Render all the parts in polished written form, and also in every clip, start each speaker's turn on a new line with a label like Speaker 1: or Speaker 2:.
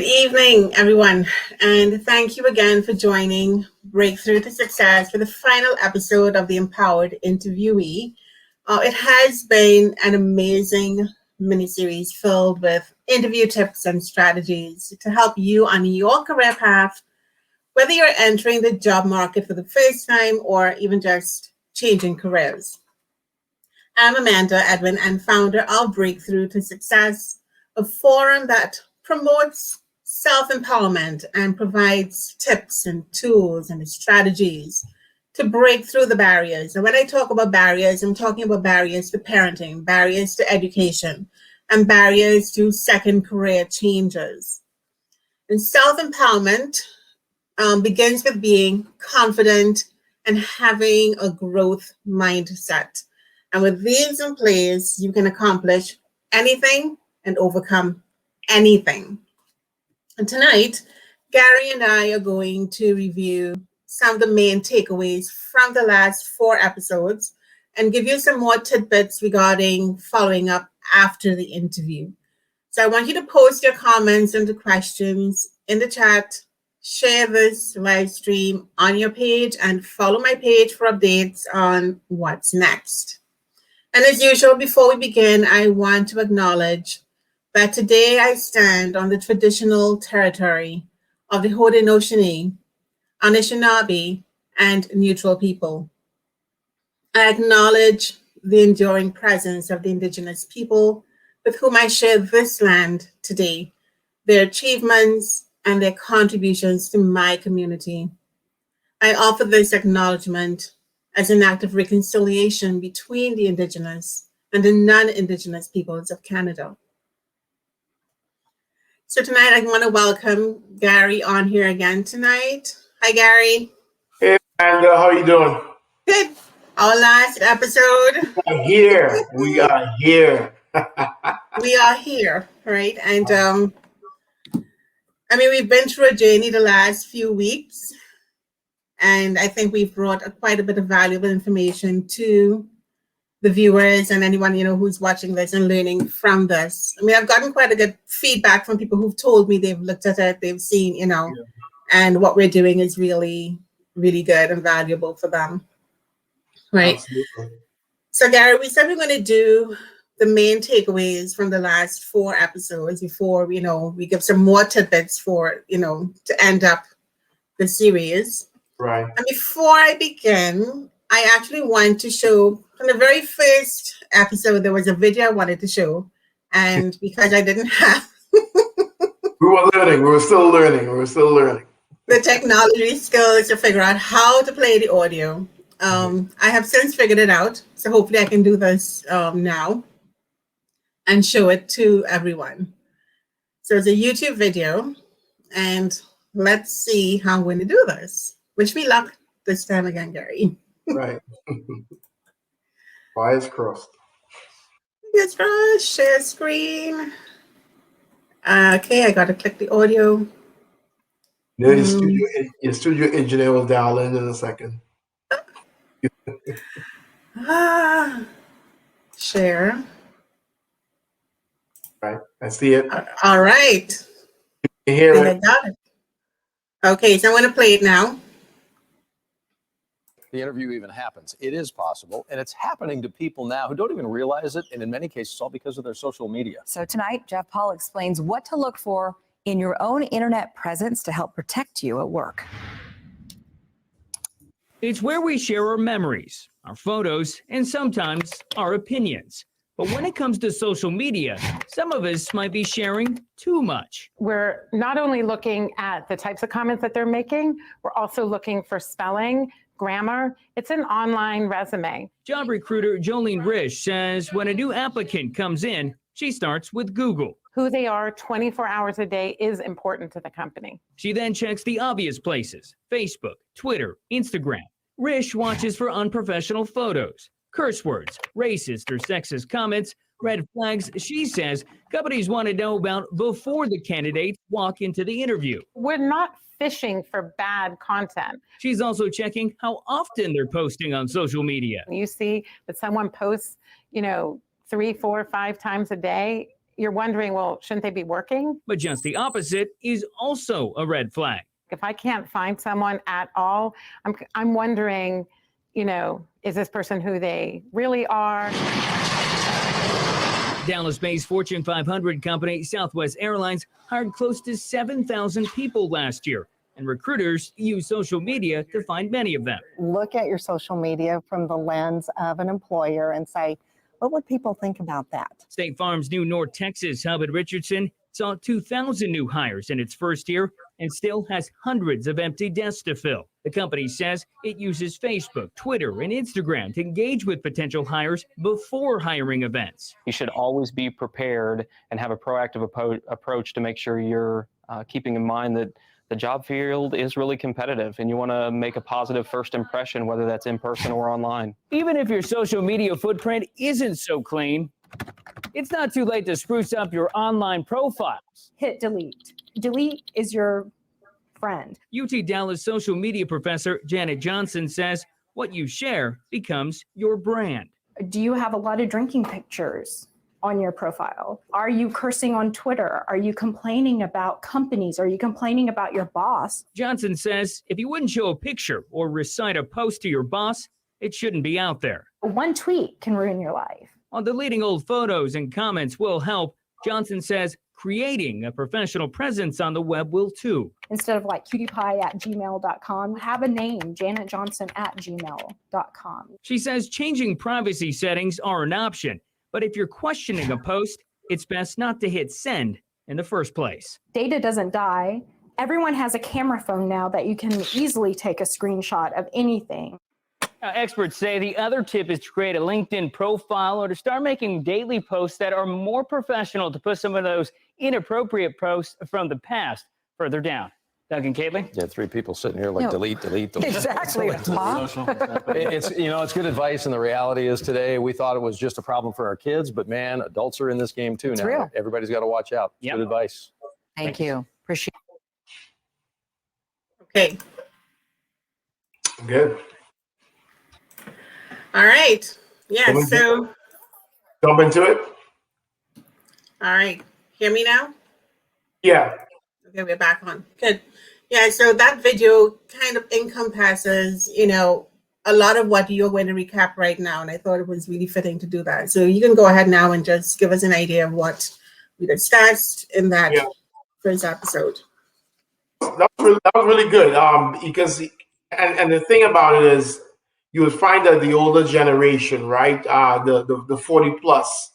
Speaker 1: evening, everyone, and thank you again for joining Breakthrough to Success for the final episode of the Empowered Interviewee. It has been an amazing mini-series filled with interview tips and strategies to help you on your career path, whether you're entering the job market for the first time or even just changing careers. I'm Amanda Edwin and founder of Breakthrough to Success, a forum that promotes self-empowerment and provides tips and tools and strategies to break through the barriers. And when I talk about barriers, I'm talking about barriers to parenting, barriers to education, and barriers to second career changes. And self-empowerment begins with being confident and having a growth mindset. And with these in place, you can accomplish anything and overcome anything. And tonight, Gary and I are going to review some of the main takeaways from the last 4 episodes and give you some more tidbits regarding following up after the interview. So I want you to post your comments and the questions in the chat, share this live stream on your page, and follow my page for updates on what's next. And as usual, before we begin, I want to acknowledge that today I stand on the traditional territory of the Haudenosaunee, Anishinaabe, and neutral people. I acknowledge the enduring presence of the Indigenous people with whom I share this land today, their achievements and their contributions to my community. I offer this acknowledgement as an act of reconciliation between the Indigenous and the non-Indigenous peoples of Canada. So tonight I want to welcome Gary on here again tonight. Hi, Gary.
Speaker 2: Hey, Amanda, how are you doing?
Speaker 1: Good. Our last episode.
Speaker 2: We are here.
Speaker 1: We are here, right? And we've been through a journey the last few weeks, and I think we've brought quite a bit of valuable information to the viewers and anyone, who's watching this and learning from this. I've gotten quite a good feedback from people who've told me they've looked at it, they've seen, and what we're doing is really, really good and valuable for them. Right.
Speaker 2: Absolutely.
Speaker 1: So Gary, we said we're going to do the main takeaways from the last 4 episodes before, we give some more tidbits for, to end up the series.
Speaker 2: Right.
Speaker 1: And before I begin, I actually want to show, from the very first episode, there was a video I wanted to show. And because I didn't have
Speaker 2: We were learning. We were still learning.
Speaker 1: the technology skills to figure out how to play the audio. I have since figured it out. So hopefully I can do this now and show it to everyone. So it's a YouTube video. And let's see how I'm going to do this. Wish me luck this time again, Gary.
Speaker 2: Right. Wires crossed.
Speaker 1: Fingers crossed. Share screen. Okay, I got to click the audio.
Speaker 2: Your studio engineer will dial in a second.
Speaker 1: Share.
Speaker 2: Right. I see it.
Speaker 1: All right.
Speaker 2: You hear
Speaker 1: I
Speaker 2: it.
Speaker 1: got it. Okay, so I'm going to play it now.
Speaker 3: The interview even happens. It is possible, and it's happening to people now who don't even realize it, and in many cases, all because of their social media.
Speaker 4: So tonight, Jeff Paul explains what to look for in your own internet presence to help protect you at work.
Speaker 5: It's where we share our memories, our photos, and sometimes our opinions. But when it comes to social media, some of us might be sharing too much.
Speaker 6: We're not only looking at the types of comments that they're making, we're also looking for spelling, grammar. It's an online resume.
Speaker 5: Job recruiter Jolene Risch says when a new applicant comes in, she starts with Google.
Speaker 6: Who they are 24 hours a day is important to the company.
Speaker 5: She then checks the obvious places: Facebook, Twitter, Instagram. Risch watches for unprofessional photos, curse words, racist or sexist comments, red flags she says companies want to know about before the candidates walk into the interview.
Speaker 6: We're not fishing for bad content.
Speaker 5: She's also checking how often they're posting on social media.
Speaker 6: You see that someone posts, 3, 4, 5 times a day, you're wondering, well, shouldn't they be working?
Speaker 5: But just the opposite is also a red flag.
Speaker 6: If I can't find someone at all, I'm wondering, is this person who they really are?
Speaker 5: Dallas-based Fortune 500 company Southwest Airlines hired close to 7,000 people last year, and recruiters use social media to find many of them.
Speaker 7: Look at your social media from the lens of an employer and say, what would people think about that?
Speaker 5: State Farm's new North Texas hub at Richardson saw 2,000 new hires in its first year and still has hundreds of empty desks to fill. The company says it uses Facebook, Twitter, and Instagram to engage with potential hires before hiring events.
Speaker 8: You should always be prepared and have a proactive approach to make sure you're keeping in mind that the job field is really competitive and you want to make a positive first impression, whether that's in person or online.
Speaker 5: Even if your social media footprint isn't so clean, it's not too late to spruce up your online profiles.
Speaker 9: Hit delete. Delete is your friend.
Speaker 5: UT Dallas social media professor Janet Johnson says what you share becomes your brand.
Speaker 9: Do you have a lot of drinking pictures on your profile? Are you cursing on Twitter? Are you complaining about companies? Are you complaining about your boss?
Speaker 5: Johnson says if you wouldn't show a picture or recite a post to your boss, it shouldn't be out there.
Speaker 9: One tweet can ruin your life.
Speaker 5: While deleting old photos and comments will help, Johnson says creating a professional presence on the web will too.
Speaker 9: Instead of like cuties@gmail.com, have a name, janetjohnson@gmail.com.
Speaker 5: She says changing privacy settings are an option, but if you're questioning a post, it's best not to hit send in the first place.
Speaker 9: Data doesn't die. Everyone has a camera phone now that you can easily take a screenshot of anything.
Speaker 5: Now, experts say the other tip is to create a LinkedIn profile or to start making daily posts that are more professional to put some of those inappropriate posts from the past further down. Doug and Caitlin?
Speaker 3: Yeah, three people sitting here like delete.
Speaker 4: Exactly.
Speaker 3: It's good advice, and the reality is today we thought it was just a problem for our kids, but man, adults are in this game too now.
Speaker 4: real.
Speaker 3: Everybody's got to watch out.
Speaker 5: Yep.
Speaker 3: Good advice.
Speaker 4: Thank you. Appreciate
Speaker 1: Okay.
Speaker 2: Good.
Speaker 1: All right. Yeah. So,
Speaker 2: Jump into it.
Speaker 1: all right. Hear me now?
Speaker 2: Yeah.
Speaker 1: Okay, we're back on. Good. Yeah, so that video kind of encompasses, a lot of what you're going to recap right now, and I thought it was really fitting to do that. So you can go ahead now and just give us an idea of what we discussed in that first episode.
Speaker 2: That was really good. Because and the thing about it is, you would find that the older generation, right, the 40 plus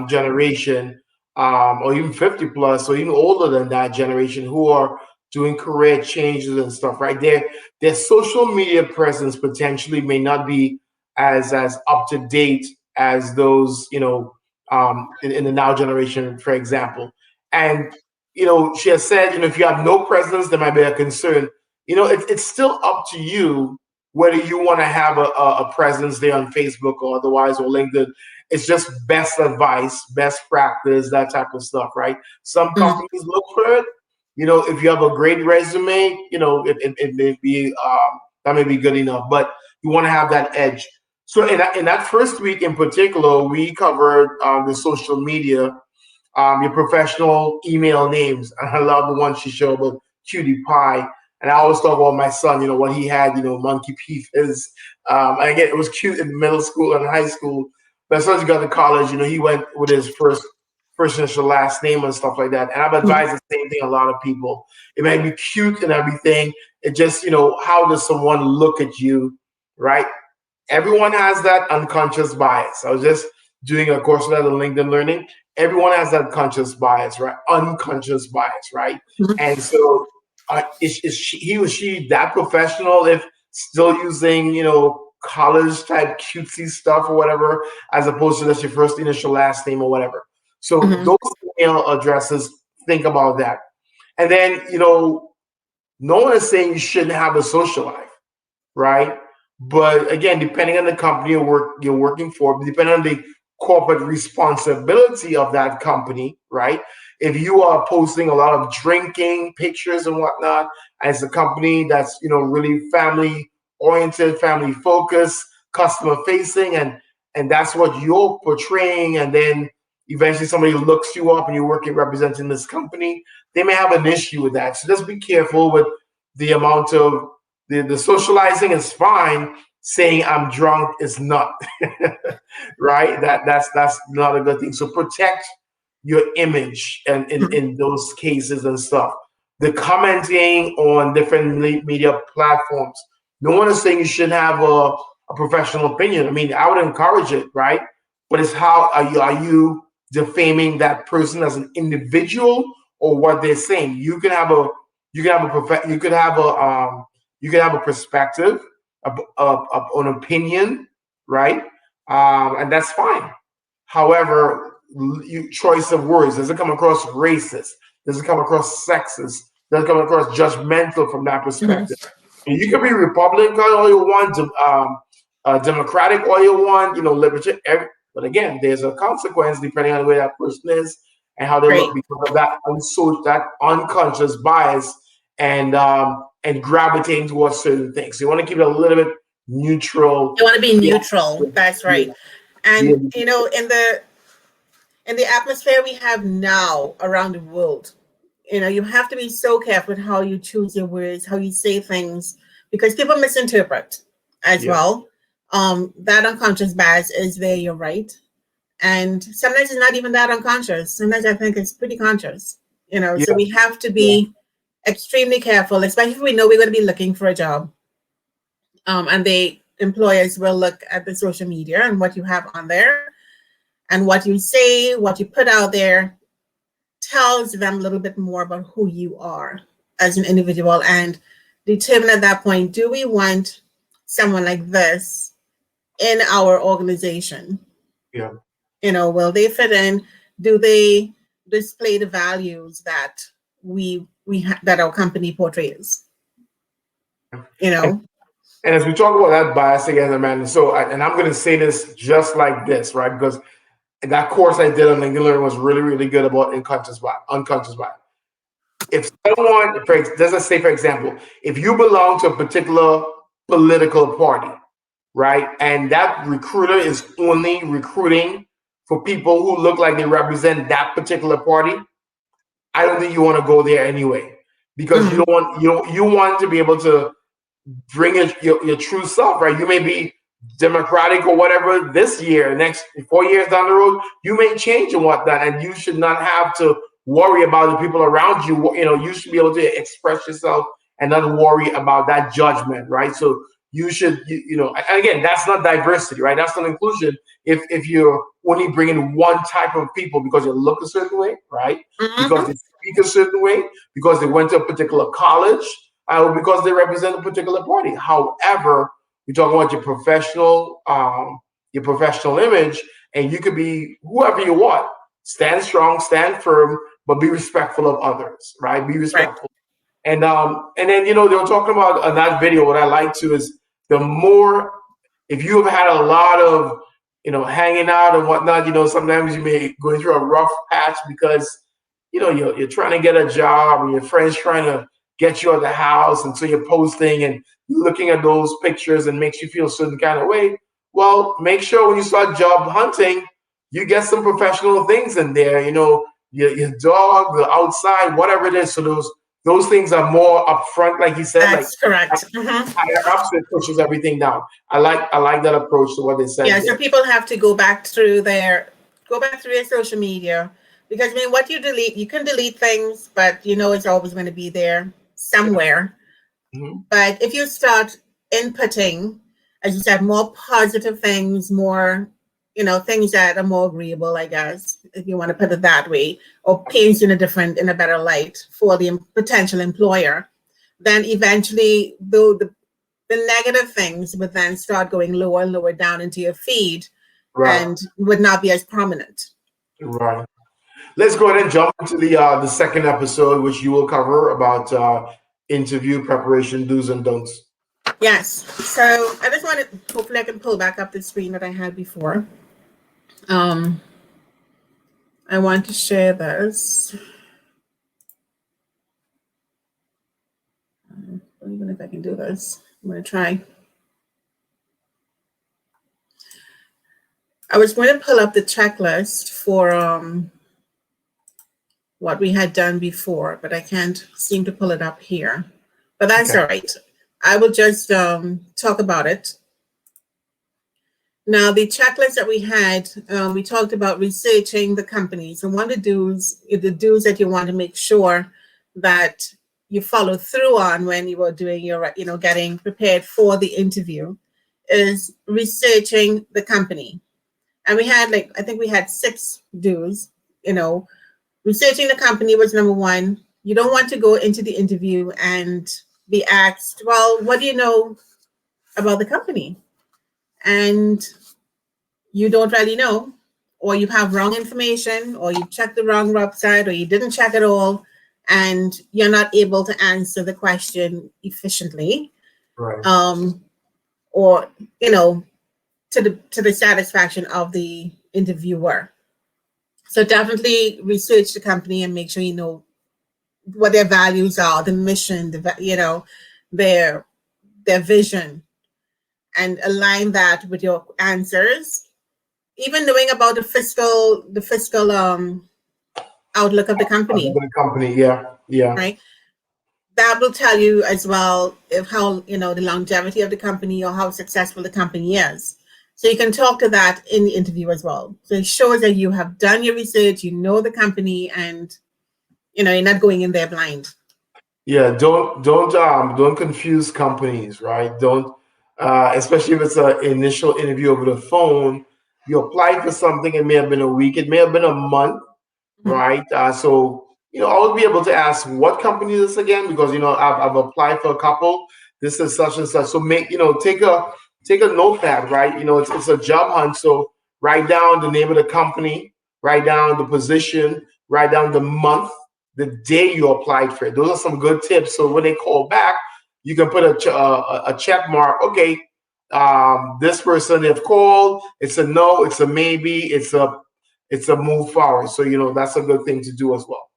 Speaker 2: generation, or even 50 plus, or even older than that generation, who are doing career changes and stuff, right? Their social media presence potentially may not be as up to date as those, in the now generation, for example. And she has said, if you have no presence, there might be a concern. It's still up to you whether you want to have a presence there on Facebook or otherwise, or LinkedIn. It's just best advice, best practice, that type of stuff, right? Some companies look for it. If you have a great resume, it may be that may be good enough, but you want to have that edge. So in that first week in particular, we covered the social media, your professional email names. And I love the one she showed with Cutie Pie. And I always talk about my son, what he had, Monkey Pete is. And again, it was cute in middle school and high school. But as soon as he got to college, he went with his first initial last name and stuff like that. And I've advised the same thing a lot of people. It may be cute and everything. It just, how does someone look at you, right? Everyone has that unconscious bias. I was just doing a course on that on LinkedIn Learning. Everyone has that conscious bias, right? Unconscious bias, right? And so is he or she that professional if still using, college type cutesy stuff or whatever, as opposed to just your first initial last name or whatever? So those email addresses, think about that. And then, no one is saying you shouldn't have a social life, right? But again, depending on the company you're working for, depending on the corporate responsibility of that company, right? If you are posting a lot of drinking pictures and whatnot, as a company that's, really family oriented, family focused, customer facing, and that's what you're portraying, and then eventually somebody looks you up and you're working representing this company, they may have an issue with that. So just be careful with the amount of the socializing is fine. Saying I'm drunk is not, right? That's not a good thing. So protect your image and in those cases and stuff. The commenting on different media platforms. No one is saying you shouldn't have a professional opinion. I mean, I would encourage it, right? But it's how are you defaming that person as an individual or what they're saying? You can have a you can have a you could have a perspective, an opinion, right? And that's fine. However, choice of words doesn't come across racist, doesn't come across sexist, doesn't come across judgmental from that perspective. And you can be Republican all you want, Democratic all you want, libertarian. But again, there's a consequence depending on the way that person is and how they
Speaker 1: Right.
Speaker 2: look because of that unconscious bias and gravitating towards certain things. So you want to keep it a little bit neutral.
Speaker 1: You want to be neutral. That's right. And
Speaker 2: Yeah.
Speaker 1: in the atmosphere we have now around the world, you have to be so careful with how you choose your words, how you say things, because people misinterpret as well. That unconscious bias is there, you're right. And sometimes it's not even that unconscious. Sometimes I think it's pretty conscious, so we have to be extremely careful, especially if we know we're going to be looking for a job. And the employers will look at the social media and what you have on there and what you say, what you put out there tells them a little bit more about who you are as an individual and determine at that point, do we want someone like this in our organization?
Speaker 2: Yeah.
Speaker 1: Will they fit in? Do they display the values that that our company portrays?
Speaker 2: And as we talk about that bias again, Amanda, and I'm going to say this just like this, right? Because that course I did on LinkedIn Learning was really, really good about unconscious bias. If someone, doesn't say, for example, if you belong to a particular political party, right, and that recruiter is only recruiting for people who look like they represent that particular party, I don't think you want to go there anyway, because you want to be able to bring your true self, right? You may be Democratic or whatever this year, next 4 years down the road, you may change and whatnot, and you should not have to worry about the people around you. You should be able to express yourself and not worry about that judgment, right? So you should, and again, that's not diversity, right? That's not inclusion. If you're only bringing one type of people because they look a certain way, right? Because they speak a certain way, because they went to a particular college, because they represent a particular party. However, we're talking about your professional image, and you could be whoever you want. Stand strong, stand firm, but be respectful of others, right? Be respectful. Right. And then they were talking about on that video. What I like to is if you have had a lot of hanging out and whatnot, sometimes you may go through a rough patch because you're trying to get a job and your friends trying to get you out of the house, and so you're posting and you're looking at those pictures and makes you feel a certain kind of way. Well, make sure when you start job hunting, you get some professional things in there, your dog, the outside, whatever it is. So those things are more upfront, like you said.
Speaker 1: That's correct.
Speaker 2: Higher ups, it pushes everything down. I like that approach to what they said.
Speaker 1: Yeah, so people have to go back through your social media, because what you delete, you can delete things, but it's always going to be there somewhere. But if you start inputting, as you said, more positive things, more things that are more agreeable, I guess, if you want to put it that way, or paints in a better light for the potential employer, then eventually the negative things would then start going lower and lower down into your feed, and would not be as prominent.
Speaker 2: Right. Let's go ahead and jump into the second episode, which you will cover about interview preparation, do's and don'ts.
Speaker 1: Yes. So I just wanted, hopefully I can pull back up the screen that I had before. I want to share this. Even if I can do this, I'm going to try. I was going to pull up the checklist for what we had done before, but I can't seem to pull it up here. But that's
Speaker 2: Okay.
Speaker 1: all right. I will just talk about it. Now, the checklist that we had, we talked about researching the companies. And one of the do's that you want to make sure that you follow through on when you are doing your, getting prepared for the interview is researching the company. And we had I think we had 6 do's. Researching the company was number 1. You don't want to go into the interview and be asked, well, what do you know about the company? And you don't really know, or you have wrong information, or you checked the wrong website, or you didn't check at all, and you're not able to answer the question efficiently,
Speaker 2: Right.
Speaker 1: or to the satisfaction of the interviewer. So definitely research the company and make sure you know what their values are, the mission, their vision, and align that with your answers. Even knowing about the fiscal outlook of the company,
Speaker 2: The company, yeah.
Speaker 1: right? That will tell you as well how the longevity of the company or how successful the company is. So you can talk to that in the interview as well. So it shows that you have done your research, you know the company, and you're not going in there blind.
Speaker 2: Yeah, don't confuse companies, right? Don't, especially if it's an initial interview over the phone. You applied for something, it may have been a week, it may have been a month, right? So I would be able to ask what company is this again, because I've applied for a couple. This is such and such. So take a notepad, right? It's a job hunt. So write down the name of the company, write down the position, write down the month, the day you applied for it. Those are some good tips. So when they call back, you can put a check mark. Okay, this person they've called. It's a no. It's a maybe. It's a move forward. So that's a good thing to do as well.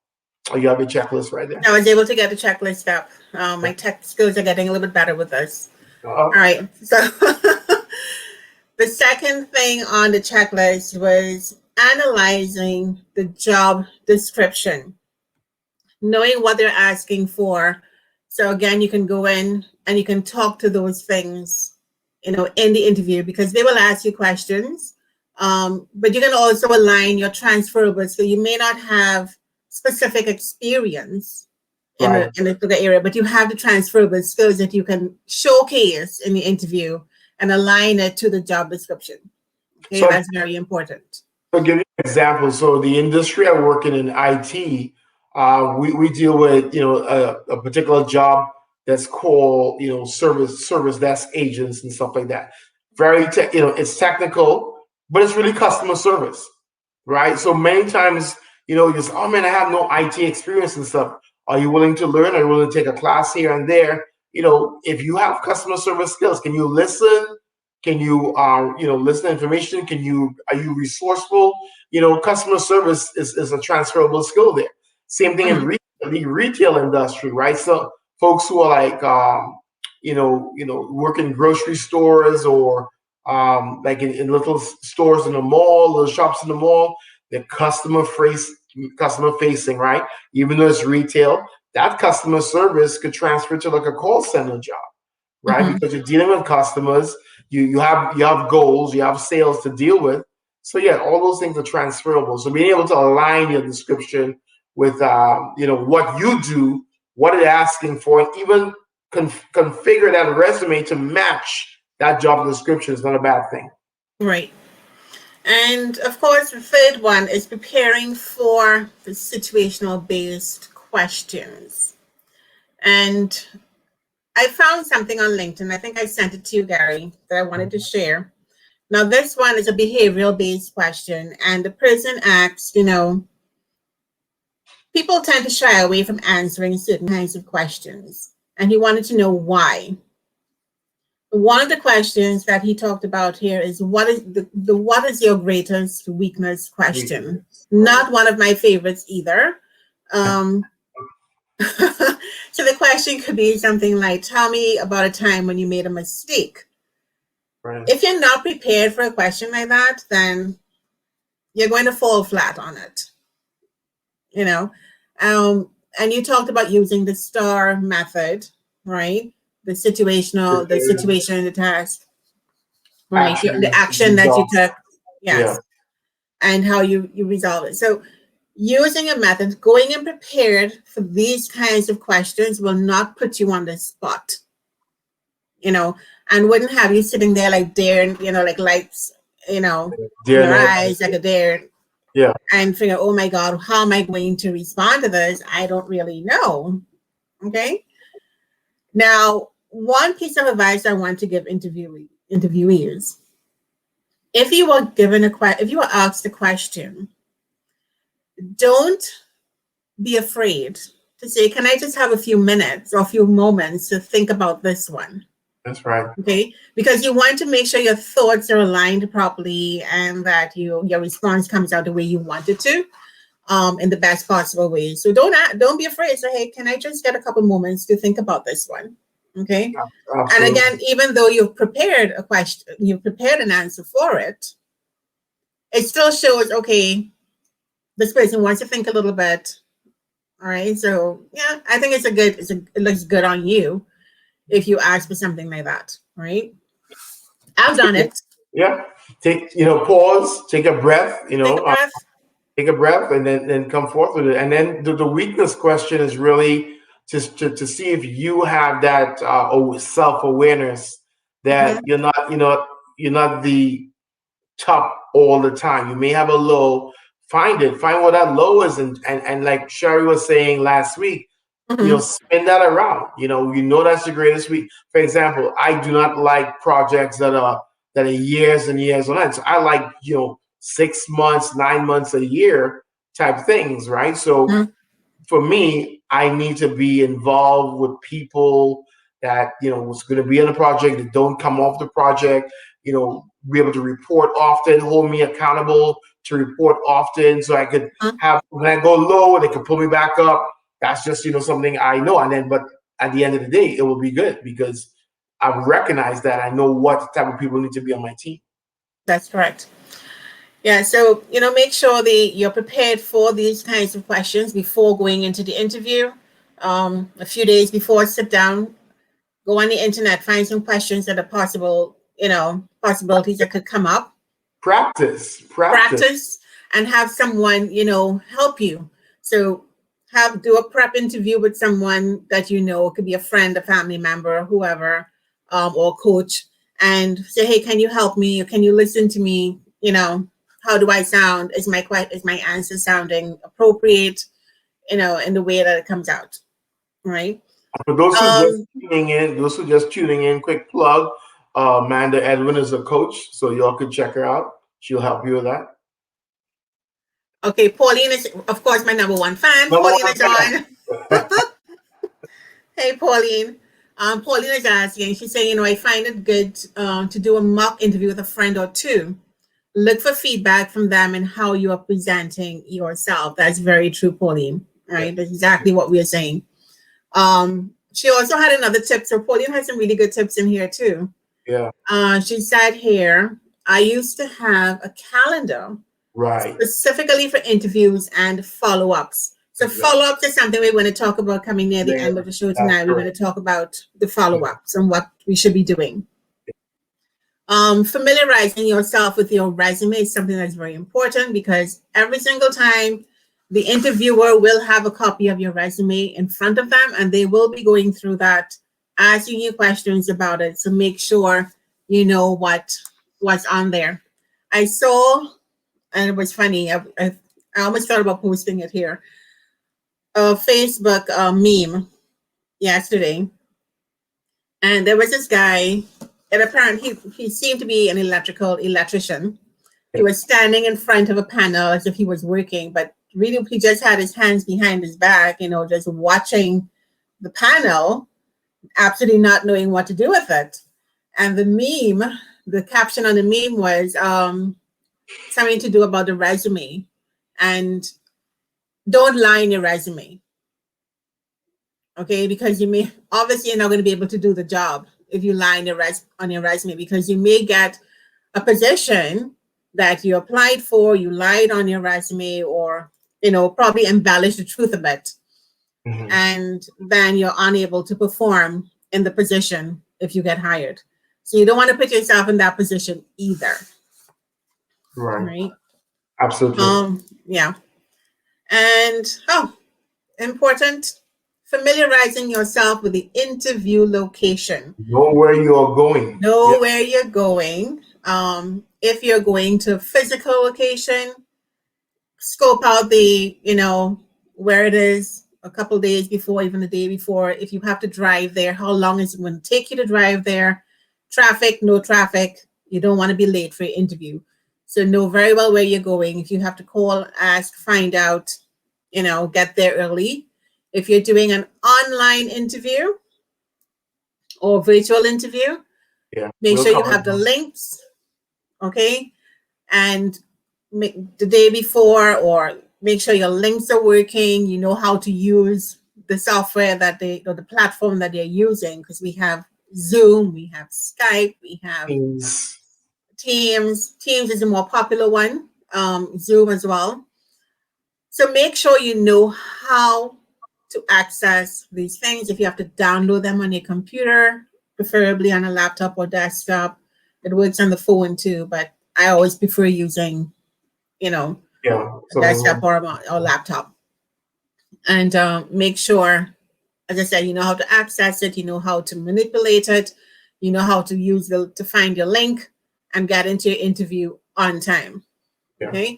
Speaker 2: Oh, you have your checklist right there.
Speaker 1: I was able to get the checklist up. My tech skills are getting a little bit better with this. All right. So the second thing on the checklist was analyzing the job description, knowing what they're asking for. So again, you can go in and you can talk to those things, in the interview, because they will ask you questions. But you can also align your transferables. So you may not have specific experience in a particular area, but you have the transferable skills that you can showcase in the interview and align it to the job description. Okay, so that's very important.
Speaker 2: I'll give you an example. So the industry I work in IT, we deal with a particular job that's called service desk agents and stuff like that. Very it's technical, but it's really customer service, right? So many times you just, oh man, I have no IT experience and stuff. Are you willing to learn? Are you willing to take a class here and there? If you have customer service skills, can you listen? Can you listen to information? Are you resourceful? Customer service is a transferable skill there. Same thing in the retail industry, right? So folks who are like work in grocery stores or like in little stores in the mall, little shops in the mall, they're customer facing, right? Even though it's retail, that customer service could transfer to like a call center job, right? Because you're dealing with customers, you have goals, you have sales to deal with. So yeah, all those things are transferable. So being able to align your description with what you do, what it's asking for, and even configure that resume to match that job description is not a bad thing.
Speaker 1: Right. And of course, the third one is preparing for the situational based questions. And I found something on LinkedIn. I think I sent it to you, Gary, that I wanted to share. Now, this one is a behavioral based question. And the person asks, people tend to shy away from answering certain kinds of questions. And he wanted to know why. One of the questions that he talked about here is what is your greatest weakness question? Not one of my favorites either. So the question could be something like, tell me about a time when you made a mistake.
Speaker 2: Right.
Speaker 1: If you're not prepared for a question like that, then you're going to fall flat on it. You know, and you talked about using the STAR method, right? The situational, the situation, the task, right?
Speaker 2: Action,
Speaker 1: The action that you
Speaker 2: result.
Speaker 1: took, yes,
Speaker 2: Yeah.
Speaker 1: and how you resolve it. So using a method, going in prepared for these kinds of questions will not put you on the spot, you know, and wouldn't have you sitting there like daring, you know, like lights, you know, in
Speaker 2: Dare
Speaker 1: your
Speaker 2: no-
Speaker 1: eyes, like a dare,
Speaker 2: Yeah.
Speaker 1: and figure, oh my God, how am I going to respond to this? I don't really know. Okay. Now, one piece of advice I want to give interviewees: if you were if you were asked a question, don't be afraid to say, "Can I just have a few minutes or a few moments to think about this one?"
Speaker 2: That's right.
Speaker 1: Okay, because you want to make sure your thoughts are aligned properly and that your response comes out the way you want it to, in the best possible way. So don't be afraid. Say, hey, can I just get a couple moments to think about this one? Okay.
Speaker 2: Absolutely.
Speaker 1: And again, even though you've prepared a question, you've prepared an answer for it, it still shows, okay, this person wants to think a little bit. All right. So yeah, I think it looks good on you if you ask for something like that. Right. I've done it.
Speaker 2: Yeah. Pause, take a breath,
Speaker 1: Take a breath.
Speaker 2: take a breath, and then come forth with it. And then the weakness question is really just to see if you have that self-awareness that you're not the top all the time. You may have a low. Find what that low is, and like Sherry was saying last week, spin that around. That's your greatest week. For example, I do not like projects that are years and years on end. So I like 6 months, 9 months, a year type things, right? So for me, I need to be involved with people that was going to be in the project, that don't come off the project. Be able to report often, hold me accountable to report often, so I could have, when I go low, they can pull me back up. That's just something I know. And then, but at the end of the day, it will be good because I recognize that I know what type of people need to be on my team.
Speaker 1: That's correct. Yeah, so make sure you're prepared for these kinds of questions before going into the interview. A few days before, sit down, go on the internet, find some questions that are possible, possibilities that could come up.
Speaker 2: Practice,
Speaker 1: and have someone help you. So do a prep interview with someone that it could be a friend, a family member, whoever, or coach, and say, hey, can you help me, or can you listen to me? How do I sound? Is my answer sounding appropriate? In the way that it comes out, right?
Speaker 2: For those who just tuning in, quick plug: Amanda Edwin is a coach, so y'all can check her out. She'll help you with that.
Speaker 1: Okay, Pauline is, of course, my number one fan. Pauline is on. Hey, Pauline. Pauline is asking. She's saying, I find it good to do a mock interview with a friend or two. Look for feedback from them and how you are presenting yourself. That's very true, Pauline. Right? That's exactly what we are saying. She also had another tip. So Pauline has some really good tips in here too.
Speaker 2: Yeah.
Speaker 1: She said here, I used to have a calendar specifically for interviews and follow-ups. So follow-ups is something we're going to talk about coming near the end of the show tonight. We're going to talk about the follow-ups and what we should be doing. Familiarizing yourself with your resume is something that's very important, because every single time the interviewer will have a copy of your resume in front of them, and they will be going through that, asking you questions about it. So make sure you know what's on there. I saw, and it was funny, I almost thought about posting it here, a Facebook meme yesterday. And there was this guy, and apparently he seemed to be an electrician. He was standing in front of a panel as if he was working, but really he just had his hands behind his back, just watching the panel, absolutely not knowing what to do with it. And the caption on the meme was something to do about the resume, and don't lie in your resume. Okay, because you're not going to be able to do the job if you lie on your resume, because you may get a position that you applied for, you lied on your resume, or probably embellished the truth a bit, and then you're unable to perform in the position if you get hired. So you don't want to put yourself in that position either. Right.
Speaker 2: Absolutely.
Speaker 1: Yeah. And important, familiarizing yourself with the interview location.
Speaker 2: Know where you are going.
Speaker 1: Know where you're going. If you're going to a physical location, scope out the, where it is a couple of days before, even the day before. If you have to drive there, how long is it going to take you to drive there? Traffic, no traffic. You don't want to be late for your interview. So know very well where you're going. If you have to call, ask, find out, get there early. If you're doing an online interview or virtual interview, make sure you have the links, okay? And the day before, or make sure your links are working. You know how to use the software or the platform that they're using, because we have Zoom, we have Skype, we have Teams. Teams is a more popular one, Zoom as well. So make sure you know how to access these things. If you have to download them on your computer, preferably on a laptop or desktop. It works on the phone too, but I always prefer using, a desktop or laptop. And make sure, as I said, you know how to access it, you know how to manipulate it, you know how to use to find your link and get into your interview on time. Okay.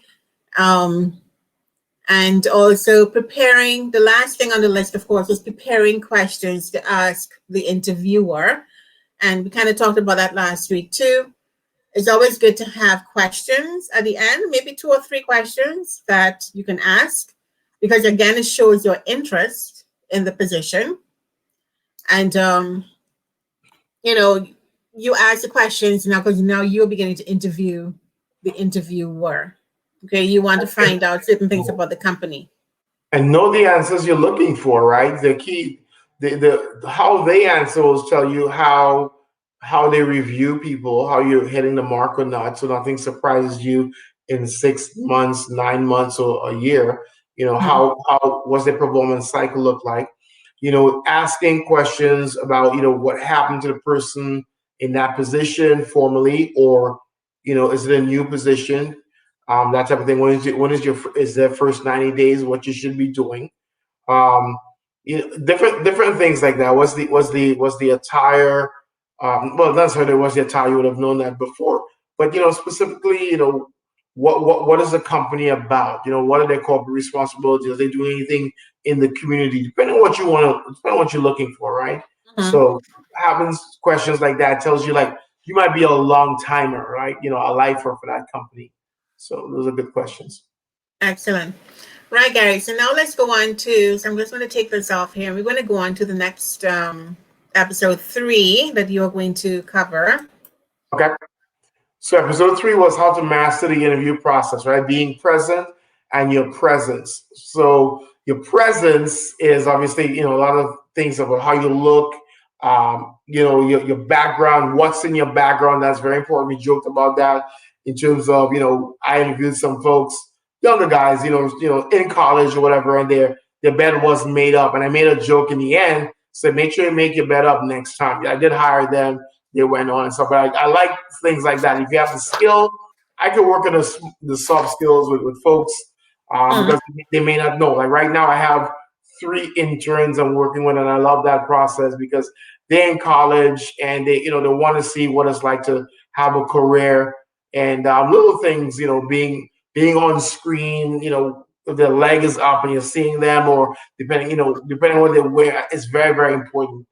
Speaker 1: And also preparing, the last thing on the list, of course, is preparing questions to ask the interviewer. And we kind of talked about that last week too. It's always good to have questions at the end, maybe 2 or 3 questions that you can ask, because again, it shows your interest in the position. And, you ask the questions now, because now you're beginning to interview the interviewer. Okay, you want to find out certain things about the company.
Speaker 2: And know the answers you're looking for, right? The key, the how they answer will tell you how they review people, how you're hitting the mark or not, so nothing surprises you in 6 months, 9 months, or a year. How what's their performance cycle look like? Asking questions about what happened to the person in that position formerly, or is it a new position? That type of thing. Is their first 90 days what you should be doing? Different things like that. Was the attire? Well, not necessarily was the attire. You would have known that before. But specifically, what is the company about? What are their corporate responsibilities? Are they doing anything in the community? Depending on what you want to, depending on what you're looking for, right? So having questions like that tells you you might be a long timer, right? A lifer for that company. So those are good questions.
Speaker 1: Excellent. Right, Gary. So now let's go on to, so I'm just going to take this off here. We're going to go on to the next episode 3 that you're going to cover.
Speaker 2: Okay. So episode 3 was how to master the interview process, right? Being present and your presence. So your presence is obviously, a lot of things about how you look, your background, what's in your background. That's very important. We joked about that in terms of, I interviewed some folks, younger guys, in college or whatever, and their bed wasn't made up. And I made a joke in the end, said, make sure you make your bed up next time. I did hire them. They went on and stuff, but I like things like that. If you have the skill, I can work on the soft skills with folks because they may not know. Like right now, I have 3 interns I'm working with, and I love that process because they're in college and they want to see what it's like to have a career, and little things, being on screen, if their leg is up and you're seeing them, or depending on what they wear, it's very, very important.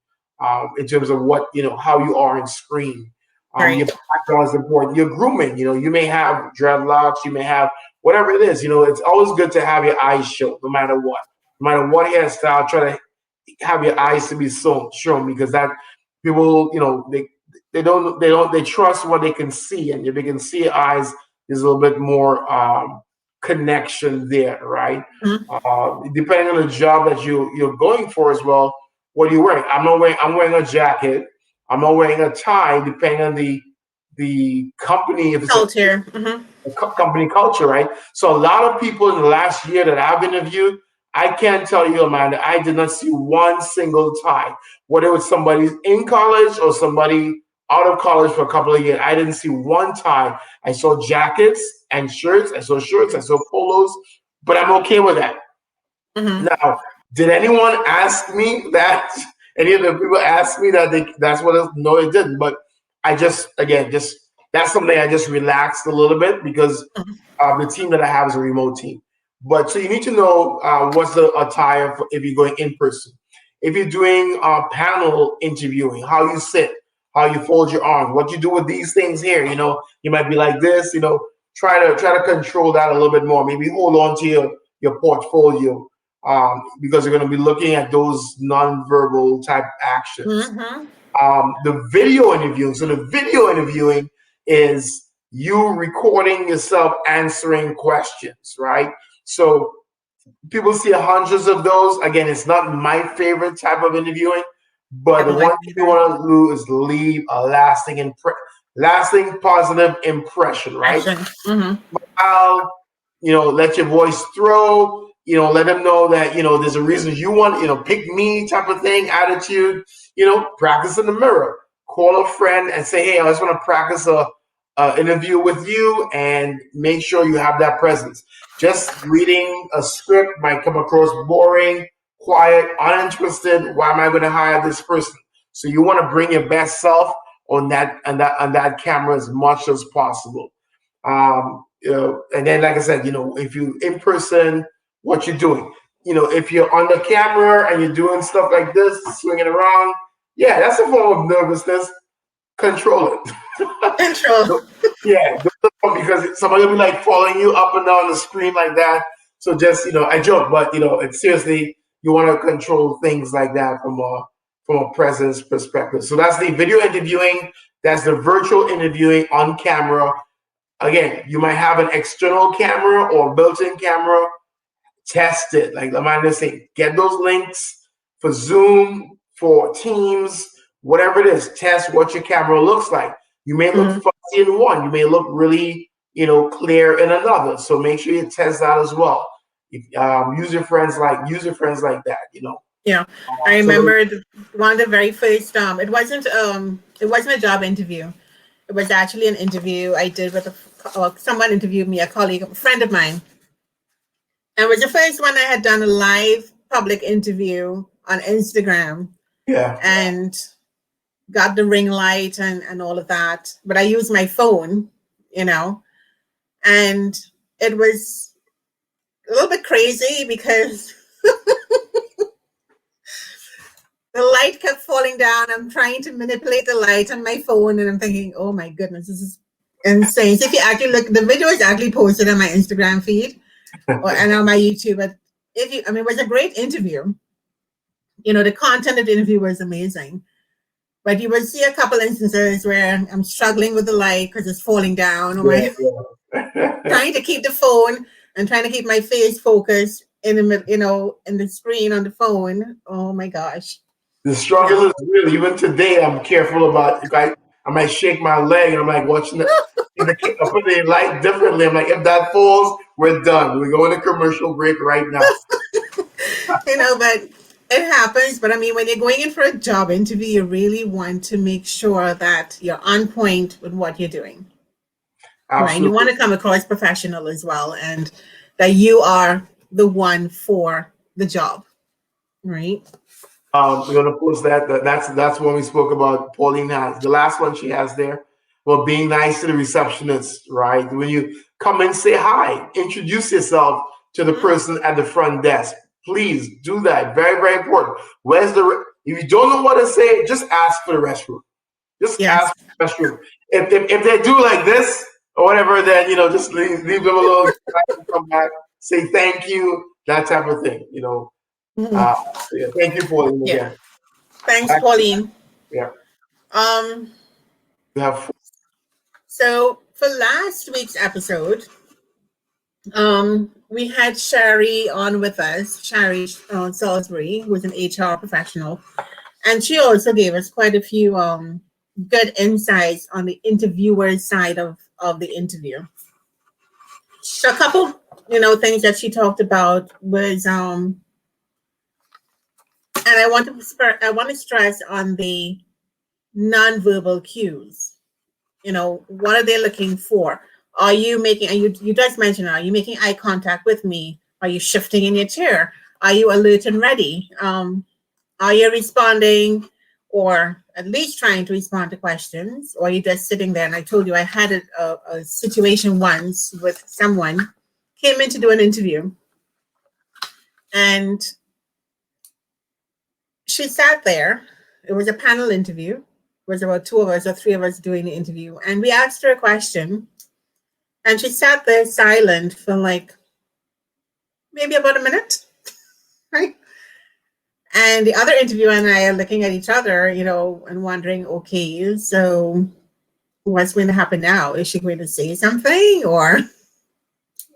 Speaker 2: In terms of what, how you are in screen. Your background is important. Your grooming, you may have dreadlocks, you may have whatever it is. It's always good to have your eyes shown, no matter what. No matter what hairstyle, try to have your eyes to be shown, because that people, they trust what they can see, and if they can see your eyes, there's a little bit more connection there, right? Depending on the job that you're going for as well. What are you wearing? I'm wearing a jacket. I'm not wearing a tie, depending on the company, if it's
Speaker 1: Culture.
Speaker 2: a company culture, right? So a lot of people in the last year that I've interviewed, I can't tell you, Amanda, I did not see one single tie. Whether it was somebody in college or somebody out of college for a couple of years, I didn't see one tie. I saw jackets and shirts. I saw shirts. I saw polos, but I'm okay with that. Now, did anyone ask me that? Any of the people ask me that that's what? No, it didn't. But I just, again, just that's something I just relaxed a little bit because the team that I have is a remote team. But so you need to know what's the attire for if you're going in person. If you're doing panel interviewing, how you sit, how you fold your arms, what you do with these things here. You know, you might be like this. You know, try to control that a little bit more. Maybe hold on to your portfolio. Because you're going to be looking at those nonverbal type actions. The video interviewing. So the video interviewing is you recording yourself answering questions, right? So people see hundreds of those. Again, it's not my favorite type of interviewing, but the one thing you want to do is leave a lasting positive impression, right? Smile, you know, let your voice throw. You know, let them know that, you know, there's a reason you want, you know, pick me type of thing, attitude, you know, practice in the mirror. Call a friend and say, hey, I just want to practice a interview with you and make sure you have that presence. Just reading a script might come across boring, quiet, uninterested. Why am I going to hire this person? So you want to bring your best self on that camera as much as possible. You know, and then, like I said, you know, if you in person, what you're doing. You know, if you're on the camera and you're doing stuff like this, swinging around, yeah, that's a form of nervousness. Control it.
Speaker 1: Control.
Speaker 2: Yeah, because somebody will be like following you up and down the screen like that. So just, you know, I joke, but you know, it's seriously, you want to control things like that from a presence perspective. So that's the video interviewing. That's the virtual interviewing on camera. Again, you might have an external camera or built-in camera. Test it. Like Amanda said, get those links for Zoom, for Teams, whatever it is. Test what your camera looks like. You may look fuzzy in one. You may look really, you know, clear in another. So make sure you test that as well. Use your friends like that. You know.
Speaker 1: Yeah, I remember one of the very first. It wasn't a job interview. It was actually an interview I did with someone interviewed me, a colleague, a friend of mine. And it was the first one I had done a live public interview on Instagram.
Speaker 2: Yeah.
Speaker 1: And got the ring light and all of that. But I used my phone, you know, and it was a little bit crazy because the light kept falling down. I'm trying to manipulate the light on my phone and I'm thinking, oh my goodness, this is insane. So if you actually look, the video is actually posted on my Instagram feed and on my YouTube. But it was a great interview. You know, the content of the interview was amazing. But you will see a couple instances where I'm struggling with the light because it's falling down. Or trying to keep the phone and trying to keep my face focused in the, you know, in the screen on the phone. Oh my gosh.
Speaker 2: The struggle is real. Even today, I'm careful about. I might shake my leg, and I'm like watching I put the light differently. I'm like, if that falls, we're done. We're going to commercial break right now.
Speaker 1: You know, but it happens. But I mean, when you're going in for a job interview, you really want to make sure that you're on point with what you're doing. Absolutely. Right? You want to come across professional as well, and that you are the one for the job, right?
Speaker 2: We're gonna post that. That's when we spoke about Pauline has the last one she has there. Well, being nice to the receptionist, right? When you come in, say hi, introduce yourself to the person at the front desk. Please do that. Very, very important. If you don't know what to say, just ask for the restroom. Just ask for the restroom. If they do like this or whatever, then you know, just leave them alone. Come back, say thank you, that type of thing. You know. Thank you, Pauline. Again.
Speaker 1: Thanks, Pauline.
Speaker 2: Yeah.
Speaker 1: So for last week's episode, we had Sherry on with us, Sherry Salisbury, who's an HR professional, and she also gave us quite a few good insights on the interviewer's side of the interview. So a couple, things that she talked about was, and I want to stress on the nonverbal cues. What are they looking for? Are you making, and you just mentioned, are you making eye contact with me? Are you shifting in your chair? Are you alert and ready? Are you responding, or at least trying to respond to questions? Or are you just sitting there? And I told you I had a situation once with someone came in to do an interview. And she sat there. It was a panel interview. It was about 2 of us or 3 of us doing the interview. And we asked her a question. And she sat there silent for like maybe about a minute, right? And the other interviewer and I are looking at each other, and wondering, okay, so what's going to happen now? Is she going to say something, or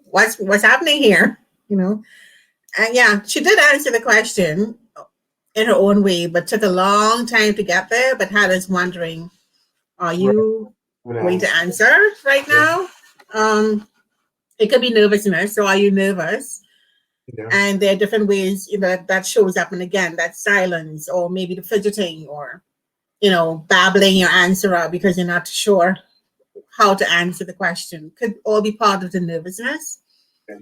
Speaker 1: what's happening here? And yeah, she did answer the question in her own way, but took a long time to get there, but had us wondering, are you going to answer right now? It could be nervousness. So are you nervous? Yeah. And there are different ways, that shows up. And again, that silence, or maybe the fidgeting, or, babbling your answer out because you're not sure how to answer the question, could all be part of the nervousness. Yeah.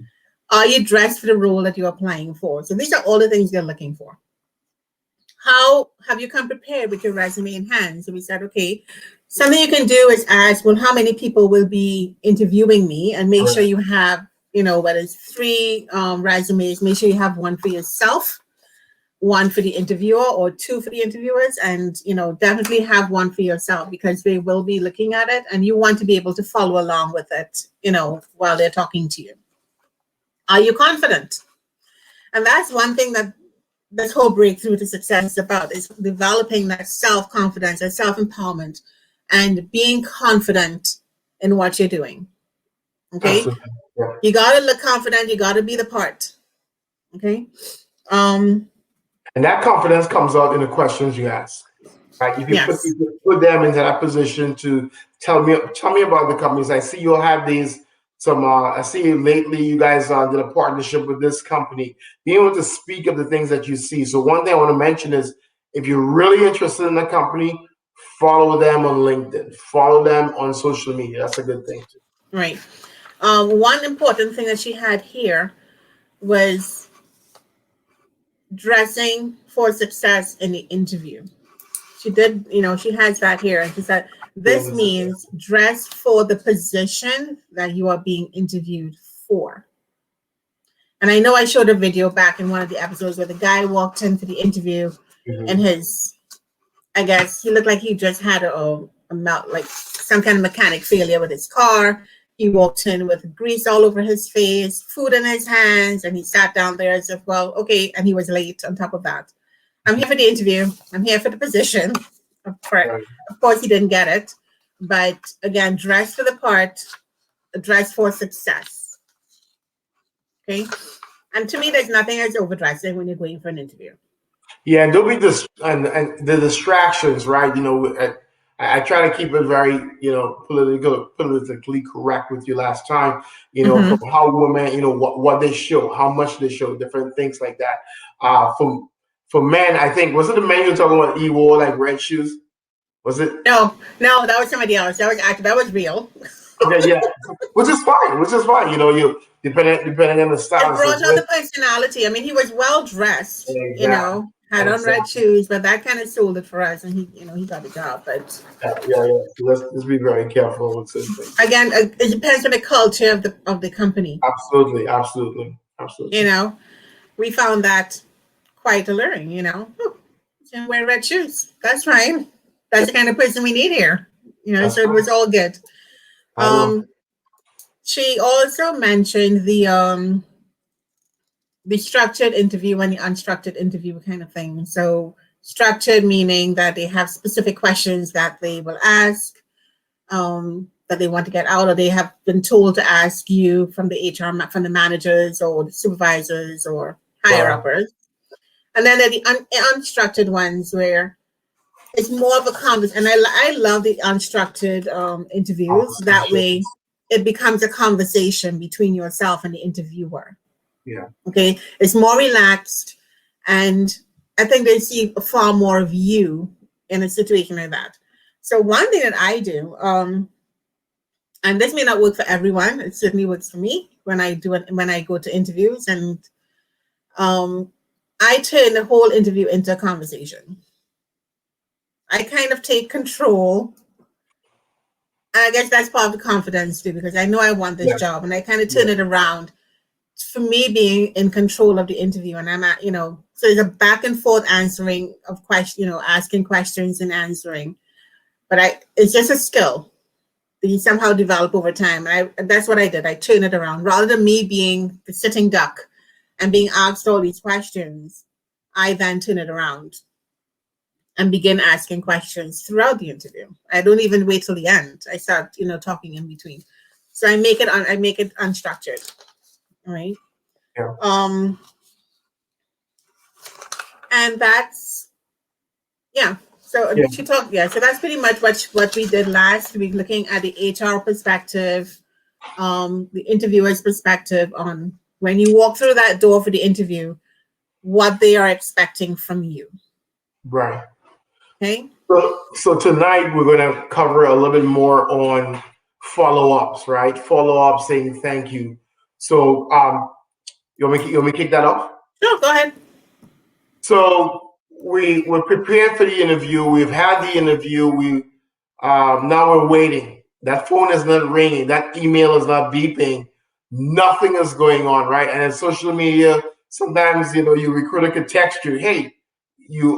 Speaker 1: Are you dressed for the role that you're applying for? So these are all the things they're looking for. How have you come prepared with your resume in hand? So we said, okay, something you can do is ask, well, how many people will be interviewing me? And make sure you have, whether it's 3 resumes, make sure you have 1 for yourself, 1 for the interviewer, or 2 for the interviewers, and, definitely have 1 for yourself, because they will be looking at it and you want to be able to follow along with it, while they're talking to you. Are you confident? And that's one thing that this whole breakthrough to success is about, is developing that self-confidence and self-empowerment and being confident in what you're doing. Okay. Yeah. You got to look confident. You got to be the part. Okay. And
Speaker 2: that confidence comes out in the questions you ask. Right? If you put them into that position to tell me about the companies. I see you'll have these. I see lately you guys did a partnership with this company, being able to speak of the things that you see. So one thing I want to mention is, if you're really interested in the company, follow them on LinkedIn, follow them on social media. That's a good thing too.
Speaker 1: Right. One important thing that she had here was dressing for success in the interview. She did, she has that here. And she said, this means dress for the position that you are being interviewed for. And I know I showed a video back in one of the episodes where the guy walked in for the interview and I guess he looked like he just had like some kind of mechanic failure with his car. He walked in with grease all over his face, food in his hands, and he sat down there and said, well, okay. And he was late on top of that. I'm here for the interview. I'm here for the position. Of course, he didn't get it. But again, dress for the part, dress for success. Okay. And to me, there's nothing as overdressing when you're going for an interview.
Speaker 2: Yeah, and there'll be this and the distractions, right? I try to keep it very, politically correct with you last time, from how women, what they show, how much they show, different things like that. For men, I think, was it the men you were talking about? He wore like red shoes. Was it?
Speaker 1: No, that was somebody else. That was real.
Speaker 2: Okay, yeah, which is fine. You depending on the style.
Speaker 1: It brought out the personality. I mean, he was well dressed. Exactly. Had on red shoes, but that kind of sold it for us, and he got the job. But
Speaker 2: yeah. Let's be very careful with certain things.
Speaker 1: Again, it depends on the culture of the company.
Speaker 2: Absolutely.
Speaker 1: We found that quite alluring. Wear red shoes. That's fine. That's the kind of person we need here. So it was all good. She also mentioned the structured interview and the unstructured interview kind of thing. So structured meaning that they have specific questions that they will ask, that they want to get out, or they have been told to ask you from the HR, from the managers or the supervisors or higher uppers. And then there are the unstructured ones where it's more of a conversation. And I love the unstructured interviews. That way it becomes a conversation between yourself and the interviewer.
Speaker 2: Yeah.
Speaker 1: Okay. It's more relaxed. And I think they see far more of you in a situation like that. So one thing that I do, and this may not work for everyone, it certainly works for me when I go to interviews, and I turn the whole interview into a conversation. I kind of take control. I guess that's part of the confidence too, because I know I want this job, and I kind of turn it around for me being in control of the interview. And I'm at, so there's a back and forth answering of questions, asking questions and answering. But it's just a skill that you somehow develop over time. And that's what I did. I turn it around. Rather than me being the sitting duck and being asked all these questions, I then turn it around and begin asking questions throughout the interview. I don't even wait till the end. I start, talking in between. So I make it unstructured. All right.
Speaker 2: Yeah.
Speaker 1: And that's, So so that's pretty much what we did last week, looking at the HR perspective, the interviewer's perspective on when you walk through that door for the interview, what they are expecting from you.
Speaker 2: Right.
Speaker 1: Okay.
Speaker 2: So tonight we're going to cover a little bit more on follow-ups, right? Follow-up, saying thank you. So you want me to kick that off?
Speaker 1: Sure, go ahead.
Speaker 2: So we're prepared for the interview. We've had the interview. Now we're waiting. That phone is not ringing. That email is not beeping. Nothing is going on, right? And in social media, sometimes your recruiter could text you, "Hey,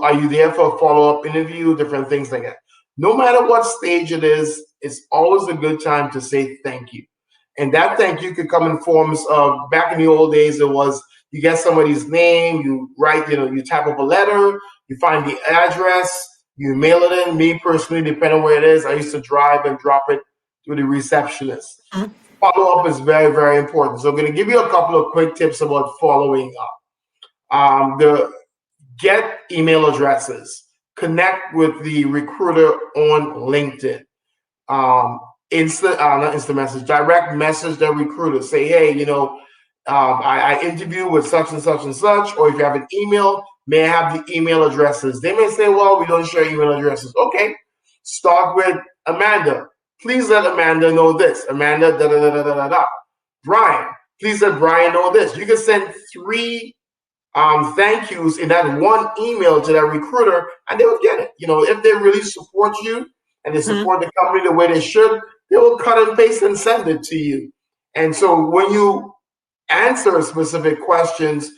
Speaker 2: are you there for a follow-up interview?" Different things like that. No matter what stage it is, it's always a good time to say thank you. And that thank you could come in forms of, back in the old days, it was you get somebody's name, you write, you type up a letter, you find the address, you mail it in. Me personally, depending on where it is, I used to drive and drop it to the receptionist.
Speaker 1: Mm-hmm.
Speaker 2: Follow-up is very, very important. So I'm going to give you a couple of quick tips about following up. Get email addresses. Connect with the recruiter on LinkedIn. Not instant message, direct message the recruiter. Say, hey, I interview with such and such and such, or if you have an email, may I have the email addresses? They may say, well, we don't share email addresses. Okay, start with Amanda. Please let Amanda know this. Amanda, da da da da da da. Brian, please let Brian know this. You can send 3 thank yous in that one email to that recruiter, and they will get it. If they really support you and they support the company the way they should, they will cut and paste and send it to you. And so when you answer specific questions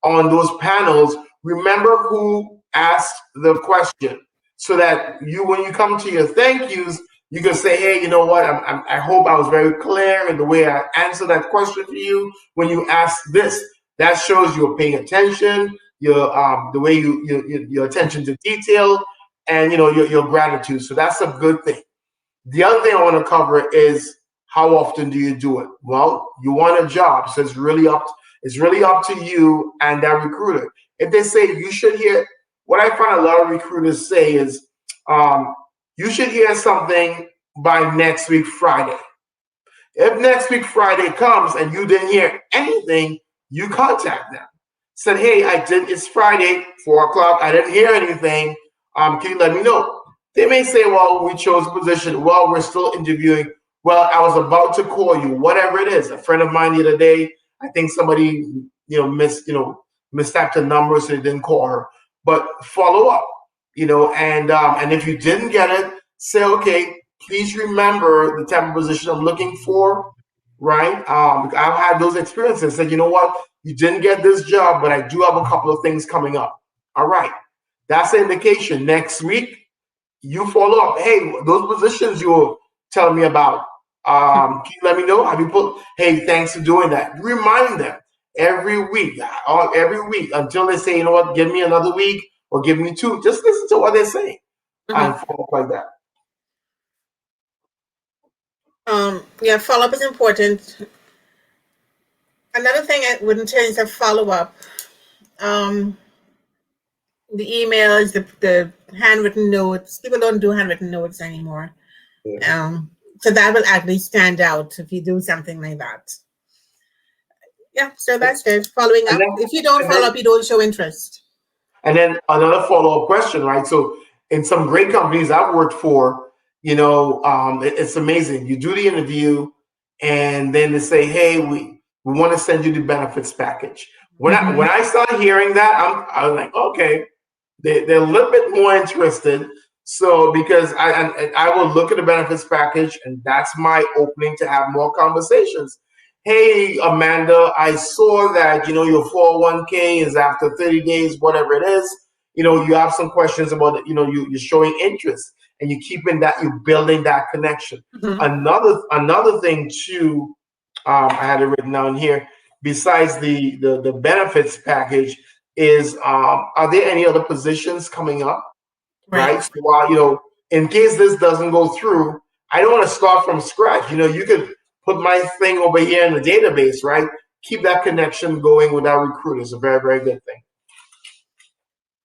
Speaker 2: on those panels, remember who asked the question, so that when you come to your thank yous, you can say, hey, you know what? I hope I was very clear in the way I answered that question to you when you asked this. That shows you're paying attention, the way your attention to detail, and your gratitude. So that's a good thing. The other thing I want to cover is, how often do you do it? Well, you want a job, so it's really up to you and that recruiter. If they say you should hear, what I find a lot of recruiters say is, you should hear something by next week Friday. If next week Friday comes and you didn't hear anything, you contact them. Said, hey, it's Friday, 4:00. I didn't hear anything. Can you let me know? They may say, well, we chose a position. Well, we're still interviewing. Well, I was about to call you, whatever it is. A friend of mine the other day, I think somebody, mistyped a number, so they didn't call her. But follow up, and if you didn't get it, say, okay, please remember the type of position I'm looking for, right? I've had those experiences. Said, you know what, you didn't get this job, but I do have a couple of things coming up. All right, that's an indication. Next week, you follow up. Hey, those positions you were telling me about, can you let me know? Have you put, hey, thanks for doing that. Remind them every week until they say, you know what, give me another week or give me 2. Just listen to what they're saying and follow up like that.
Speaker 1: Follow-up is important. Another thing in terms of follow-up, the emails, the handwritten notes. People don't do handwritten notes anymore. So that will actually stand out if you do something like that. Yeah, so that's it. Following up. If you don't follow up, you don't show interest.
Speaker 2: And then another follow-up question, right? So in some great companies I've worked for, it's amazing. You do the interview, and then they say, "Hey, we want to send you the benefits package." When I started hearing that, I was like, okay, they're a little bit more interested. So because I will look at the benefits package, and that's my opening to have more conversations. Hey, Amanda, I saw that, your 401k is after 30 days, whatever it is. You have some questions about it. You're showing interest, and you're building that connection. Another thing too, I had it written down here, besides the benefits package is, are there any other positions coming up? Right. So while, in case this doesn't go through, I don't want to start from scratch. You could put my thing over here in the database, right? Keep that connection going with our recruiters. A very, very good thing.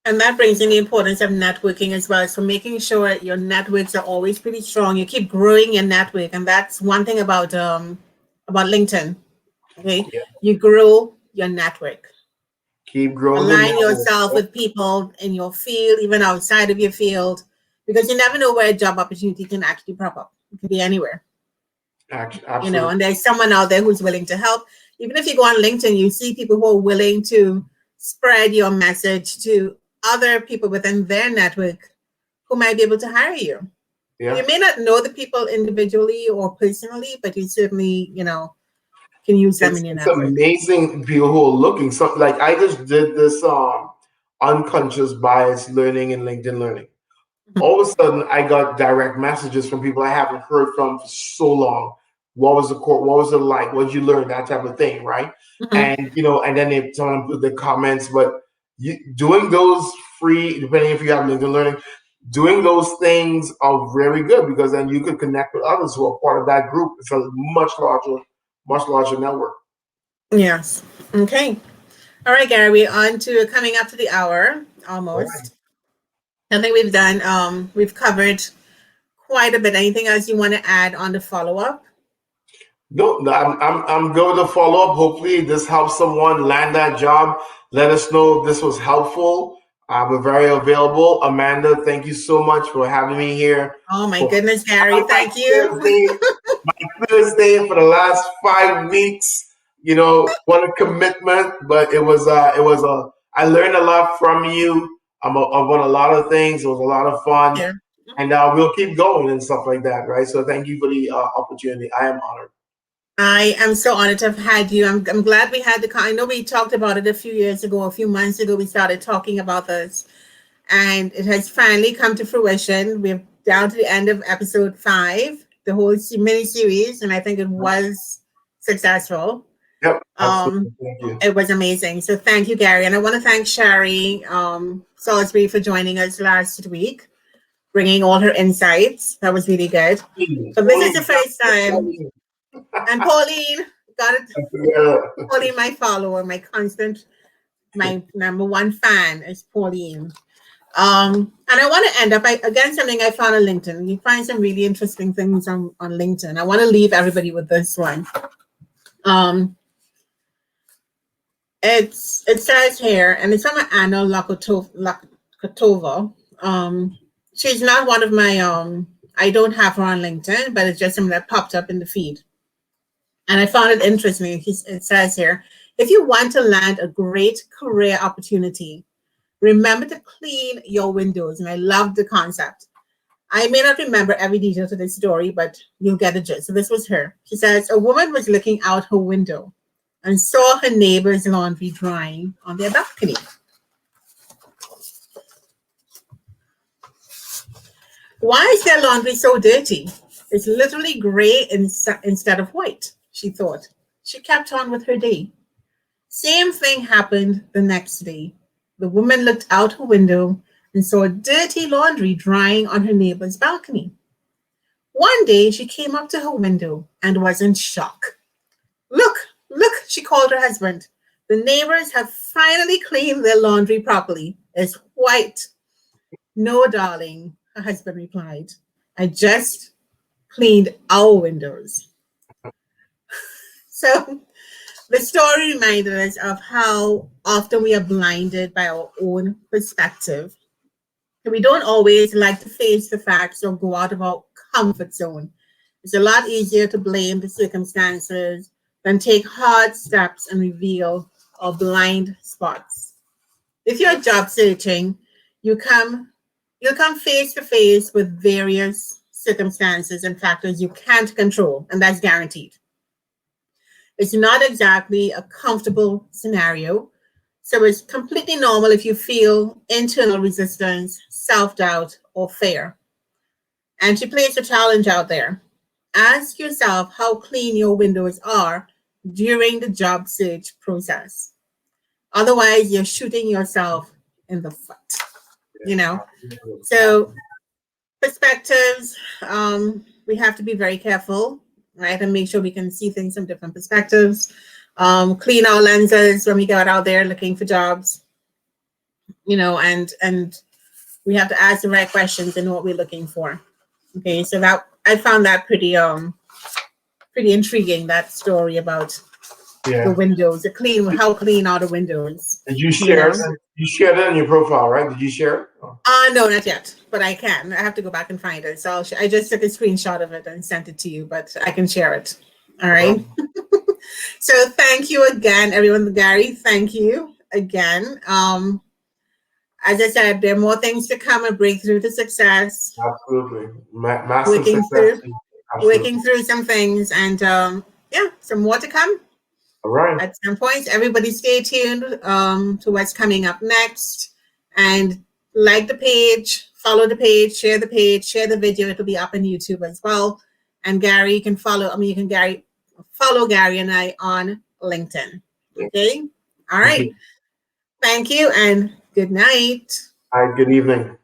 Speaker 1: And that brings in the importance of networking as well. So making sure your networks are always pretty strong. You keep growing your network. And that's one thing about LinkedIn. Okay. Yeah. You grow your network.
Speaker 2: Keep growing.
Speaker 1: Align yourself with people in your field, even outside of your field, because you never know where a job opportunity can actually pop up. It could be anywhere.
Speaker 2: Absolutely.
Speaker 1: And there's someone out there who's willing to help. Even if you go on LinkedIn, you see people who are willing to spread your message to other people within their network who might be able to hire you. Yeah. You may not know the people individually or personally, but you certainly, can use them in your network.
Speaker 2: It's amazing people who are looking. So, like, I just did this unconscious bias learning in LinkedIn Learning. All of a sudden, I got direct messages from people I haven't heard from for so long. What was the course? What was it like? What did you learn? That type of thing, right? And and then they tell them the comments. But doing those free, depending if you have LinkedIn Learning, doing those things are very good, because then you could connect with others who are part of that group. It's a much larger network.
Speaker 1: Yes. Okay. All right, Gary. We're on to coming up to the hour almost. I think we've covered quite a bit. Anything else you want to add on the follow-up?
Speaker 2: No, I'm good with the follow-up. Hopefully this helps someone land that job. Let us know if this was helpful. We're very available. Amanda, thank you so much for having me here.
Speaker 1: Oh my goodness, Gary, thank you.
Speaker 2: My Thursday for the last 5 weeks. What a commitment, but it was I learned a lot from you about a lot of things. It was a lot of fun. Yeah. And we'll keep going and stuff like that, right? So thank you for the opportunity. I am honored.
Speaker 1: I am so honored to have had you. I'm glad we had I know we talked about it a few months ago, we started talking about this, and it has finally come to fruition. We're down to the end of episode 5, the whole mini series, and I think it was successful.
Speaker 2: Yep. Thank you.
Speaker 1: It was amazing. So thank you, Gary. And I want to thank Shari Salisbury for joining us last week, bringing all her insights. That was really good. So this is the first time. And Pauline, got it. Yeah. Pauline, my follower, my number one fan is Pauline. And I want to end up again something I found on LinkedIn. You find some really interesting things on LinkedIn. I want to leave everybody with this one. It says here, and it's from Anna Lakotova. She's not one of my I don't have her on LinkedIn, but it's just something that popped up in the feed. And I found it interesting. It says here, if you want to land a great career opportunity, remember to clean your windows. And I love the concept. I may not remember every detail to this story, but you'll get the gist. So this was her. She says, a woman was looking out her window and saw her neighbor's laundry drying on their balcony. Why is their laundry so dirty? It's literally gray instead of white, she thought. She kept on with her day. Same thing happened the next day. The woman looked out her window and saw dirty laundry drying on her neighbor's balcony. One day, she came up to her window and was in shock. Look, she called her husband. The neighbors have finally cleaned their laundry properly. It's white. No, darling, her husband replied. I just cleaned our windows. So the story reminded us of how often we are blinded by our own perspective. We don't always like to face the facts or go out of our comfort zone. It's a lot easier to blame the circumstances than take hard steps and reveal our blind spots. If you're job searching, you'll come face to face with various circumstances and factors you can't control, and that's guaranteed. It's not exactly a comfortable scenario, so it's completely normal if you feel internal resistance, self-doubt, or fear. And to place a challenge out there, ask yourself how clean your windows are during the job search process. Otherwise, you're shooting yourself in the foot, you know? So perspectives, we have to be very careful, right? And make sure we can see things from different perspectives. Clean our lenses when we go out there looking for jobs, you know, and we have to ask the right questions and know what we're looking for. Okay, so that I found that pretty intriguing, that story about the windows, how clean are the windows.
Speaker 2: Did you share it? You shared it on your profile, right? Did you share it?
Speaker 1: No, not yet, but I can. I have to go back and find it. So I just took a screenshot of it and sent it to you, but I can share it. All right. So thank you again, everyone. Gary, thank you again. As I said, there are more things to come and breakthrough to success.
Speaker 2: Absolutely. Massive success.
Speaker 1: Working through some things, and some more to come.
Speaker 2: All right.
Speaker 1: At some point, everybody stay tuned to what's coming up next, and like the page, follow the page, share the video. It'll be up on YouTube as well. And Gary, you can follow Gary and I on LinkedIn. Okay. All right. Thank you and good night.
Speaker 2: All right. Good evening.